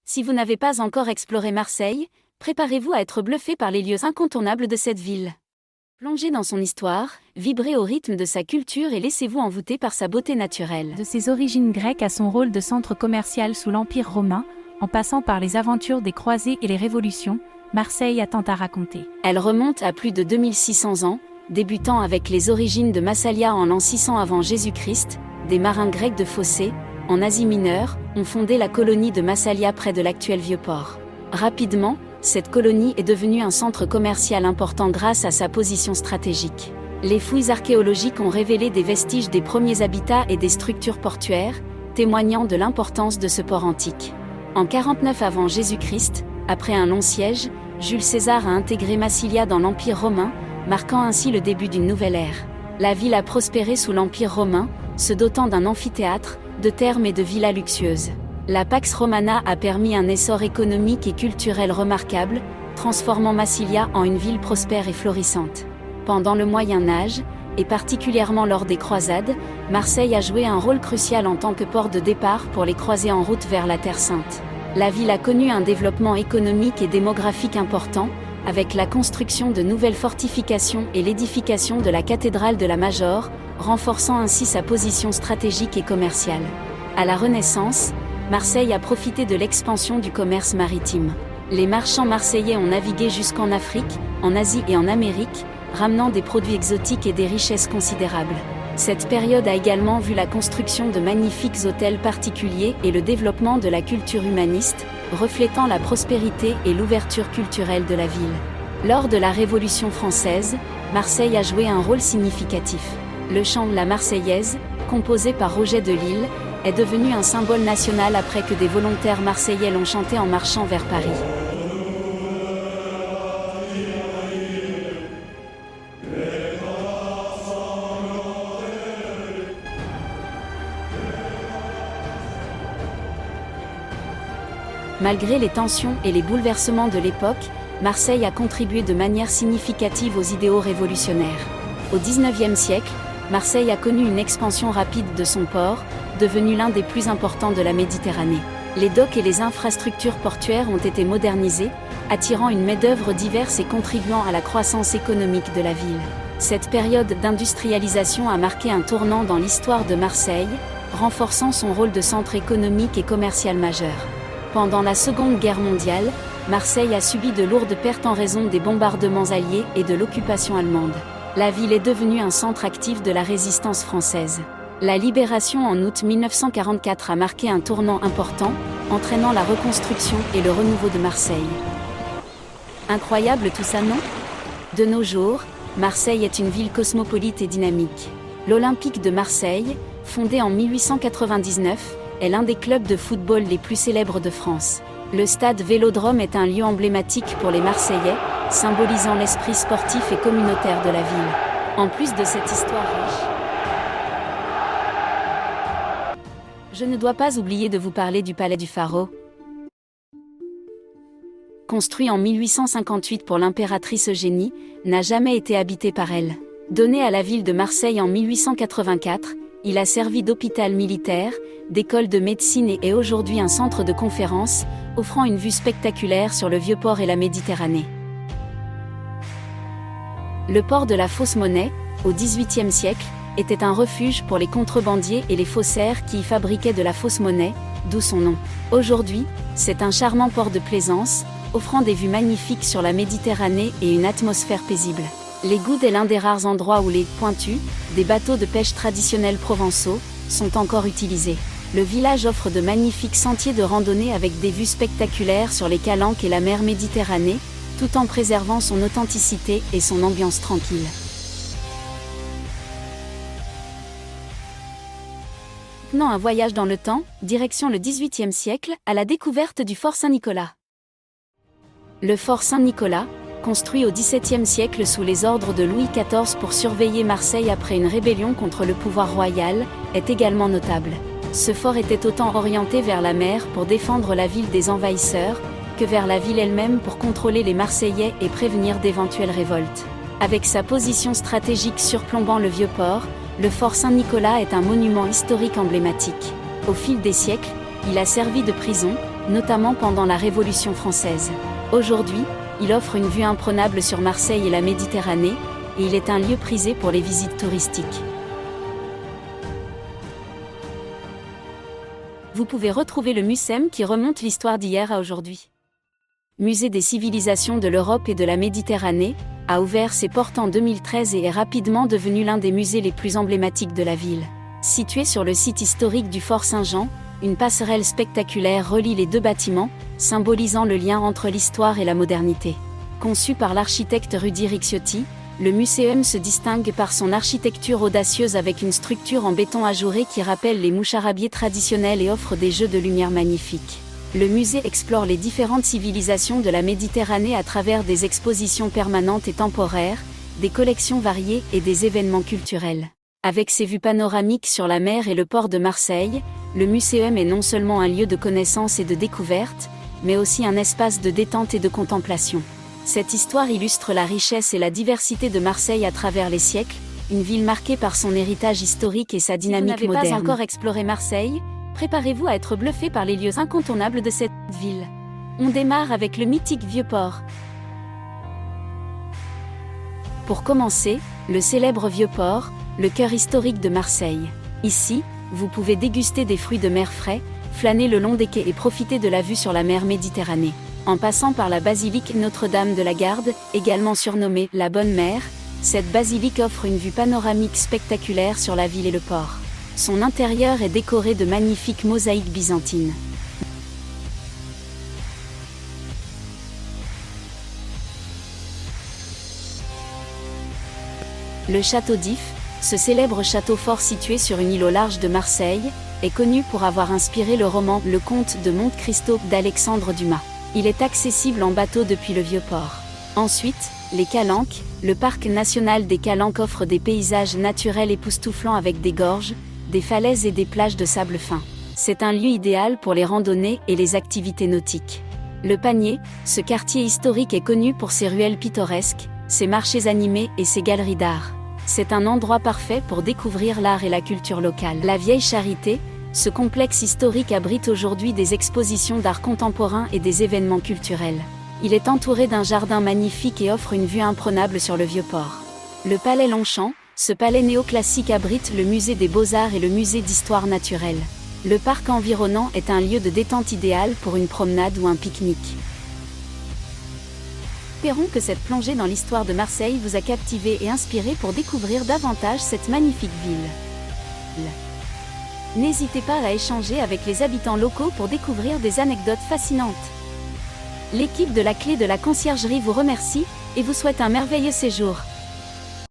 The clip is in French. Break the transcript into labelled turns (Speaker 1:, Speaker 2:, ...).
Speaker 1: Si vous n'avez pas encore exploré Marseille, préparez-vous à être bluffé par les lieux incontournables de cette ville. Plongez dans son histoire, vibrez au rythme de sa culture et laissez-vous envoûter par sa beauté naturelle.
Speaker 2: De ses origines grecques à son rôle de centre commercial sous l'Empire romain, en passant par les aventures des croisés et les révolutions, Marseille a tant à raconter.
Speaker 1: Elle remonte à plus de 2600 ans, débutant avec les origines de Massalia en l'an 600 avant Jésus-Christ, des marins grecs de Phocée, en Asie mineure, ont fondé la colonie de Massalia près de l'actuel Vieux-Port. Rapidement, cette colonie est devenue un centre commercial important grâce à sa position stratégique. Les fouilles archéologiques ont révélé des vestiges des premiers habitats et des structures portuaires, témoignant de l'importance de ce port antique. En 49 avant Jésus-Christ, après un long siège, Jules César a intégré Massilia dans l'Empire romain, marquant ainsi le début d'une nouvelle ère. La ville a prospéré sous l'Empire romain, se dotant d'un amphithéâtre, de thermes et de villas luxueuses. La Pax Romana a permis un essor économique et culturel remarquable, transformant Massilia en une ville prospère et florissante. Pendant le Moyen Âge, et particulièrement lors des croisades, Marseille a joué un rôle crucial en tant que port de départ pour les croisés en route vers la Terre Sainte. La ville a connu un développement économique et démographique important, avec la construction de nouvelles fortifications et l'édification de la cathédrale de la Major, renforçant ainsi sa position stratégique et commerciale. À la Renaissance, Marseille a profité de l'expansion du commerce maritime. Les marchands marseillais ont navigué jusqu'en Afrique, en Asie et en Amérique, ramenant des produits exotiques et des richesses considérables. Cette période a également vu la construction de magnifiques hôtels particuliers et le développement de la culture humaniste, reflétant la prospérité et l'ouverture culturelle de la ville. Lors de la Révolution française, Marseille a joué un rôle significatif. Le chant La Marseillaise, composé par Roger de Lille, est devenu un symbole national après que des volontaires marseillais l'ont chanté en marchant vers Paris. Malgré les tensions et les bouleversements de l'époque, Marseille a contribué de manière significative aux idéaux révolutionnaires. Au XIXe siècle, Marseille a connu une expansion rapide de son port, devenu l'un des plus importants de la Méditerranée. Les docks et les infrastructures portuaires ont été modernisés, attirant une main-d'œuvre diverse et contribuant à la croissance économique de la ville. Cette période d'industrialisation a marqué un tournant dans l'histoire de Marseille, renforçant son rôle de centre économique et commercial majeur. Pendant la Seconde Guerre mondiale, Marseille a subi de lourdes pertes en raison des bombardements alliés et de l'occupation allemande. La ville est devenue un centre actif de la résistance française. La libération en août 1944 a marqué un tournant important, entraînant la reconstruction et le renouveau de Marseille. Incroyable tout ça, non ? De nos jours, Marseille est une ville cosmopolite et dynamique. L'Olympique de Marseille, fondé en 1899, est l'un des clubs de football les plus célèbres de France. Le stade Vélodrome est un lieu emblématique pour les Marseillais, symbolisant l'esprit sportif et communautaire de la ville. En plus de cette histoire riche, je ne dois pas oublier de vous parler du Palais du Pharaon. Construit en 1858 pour l'impératrice Eugénie, n'a jamais été habité par elle. Donné à la ville de Marseille en 1884, il a servi d'hôpital militaire, d'école de médecine et est aujourd'hui un centre de conférences, offrant une vue spectaculaire sur le Vieux-Port et la Méditerranée. Le port de la Fausse Monnaie, au XVIIIe siècle, était un refuge pour les contrebandiers et les faussaires qui y fabriquaient de la fausse monnaie, d'où son nom. Aujourd'hui, c'est un charmant port de plaisance, offrant des vues magnifiques sur la Méditerranée et une atmosphère paisible. L'Égout est l'un des rares endroits où les pointus, des bateaux de pêche traditionnels provençaux, sont encore utilisés. Le village offre de magnifiques sentiers de randonnée avec des vues spectaculaires sur les calanques et la mer Méditerranée, tout en préservant son authenticité et son ambiance tranquille. Maintenant un voyage dans le temps, direction le XVIIIe siècle, à la découverte du fort Saint-Nicolas. Le fort Saint-Nicolas, construit au XVIIe siècle sous les ordres de Louis XIV pour surveiller Marseille après une rébellion contre le pouvoir royal, est également notable. Ce fort était autant orienté vers la mer pour défendre la ville des envahisseurs, que vers la ville elle-même pour contrôler les Marseillais et prévenir d'éventuelles révoltes. Avec sa position stratégique surplombant le Vieux-Port, le fort Saint-Nicolas est un monument historique emblématique. Au fil des siècles, il a servi de prison, notamment pendant la Révolution française. Aujourd'hui, il offre une vue imprenable sur Marseille et la Méditerranée, et il est un lieu prisé pour les visites touristiques. Vous pouvez retrouver le MUSEM qui remonte l'histoire d'hier à aujourd'hui. Musée des civilisations de l'Europe et de la Méditerranée, a ouvert ses portes en 2013 et est rapidement devenu l'un des musées les plus emblématiques de la ville. Situé sur le site historique du Fort Saint-Jean, une passerelle spectaculaire relie les deux bâtiments, symbolisant le lien entre l'histoire et la modernité. Conçu par l'architecte Rudy Ricciotti, le MUSEM se distingue par son architecture audacieuse avec une structure en béton ajouré qui rappelle les moucharabiés traditionnels et offre des jeux de lumière magnifiques. Le musée explore les différentes civilisations de la Méditerranée à travers des expositions permanentes et temporaires, des collections variées et des événements culturels. Avec ses vues panoramiques sur la mer et le port de Marseille, le MUSEM est non seulement un lieu de connaissance et de découverte, mais aussi un espace de détente et de contemplation. Cette histoire illustre la richesse et la diversité de Marseille à travers les siècles, une ville marquée par son héritage historique et sa dynamique moderne. Si vous n'avez pas encore exploré Marseille, préparez-vous à être bluffé par les lieux incontournables de cette ville. On démarre avec le mythique Vieux-Port. Pour commencer, le célèbre Vieux-Port, le cœur historique de Marseille. Ici, vous pouvez déguster des fruits de mer frais, flâner le long des quais et profiter de la vue sur la mer Méditerranée. En passant par la basilique Notre-Dame de la Garde, également surnommée la Bonne Mère, cette basilique offre une vue panoramique spectaculaire sur la ville et le port. Son intérieur est décoré de magnifiques mosaïques byzantines. Le château d'If, ce célèbre château fort situé sur une île au large de Marseille, est connu pour avoir inspiré le roman Le Comte de Monte Cristo d'Alexandre Dumas. Il est accessible en bateau depuis le Vieux-Port. Ensuite, les Calanques, le parc national des Calanques offre des paysages naturels époustouflants avec des gorges, des falaises et des plages de sable fin. C'est un lieu idéal pour les randonnées et les activités nautiques. Le Panier, ce quartier historique est connu pour ses ruelles pittoresques, ses marchés animés et ses galeries d'art. C'est un endroit parfait pour découvrir l'art et la culture locale. La Vieille Charité, ce complexe historique abrite aujourd'hui des expositions d'art contemporain et des événements culturels. Il est entouré d'un jardin magnifique et offre une vue imprenable sur le Vieux-Port. Le Palais Longchamp, ce palais néoclassique abrite le musée des Beaux-Arts et le musée d'histoire naturelle. Le parc environnant est un lieu de détente idéal pour une promenade ou un pique-nique. Espérons que cette plongée dans l'histoire de Marseille vous a captivé et inspiré pour découvrir davantage cette magnifique ville. N'hésitez pas à échanger avec les habitants locaux pour découvrir des anecdotes fascinantes. L'équipe de la Clé de la Conciergerie vous remercie et vous souhaite un merveilleux séjour.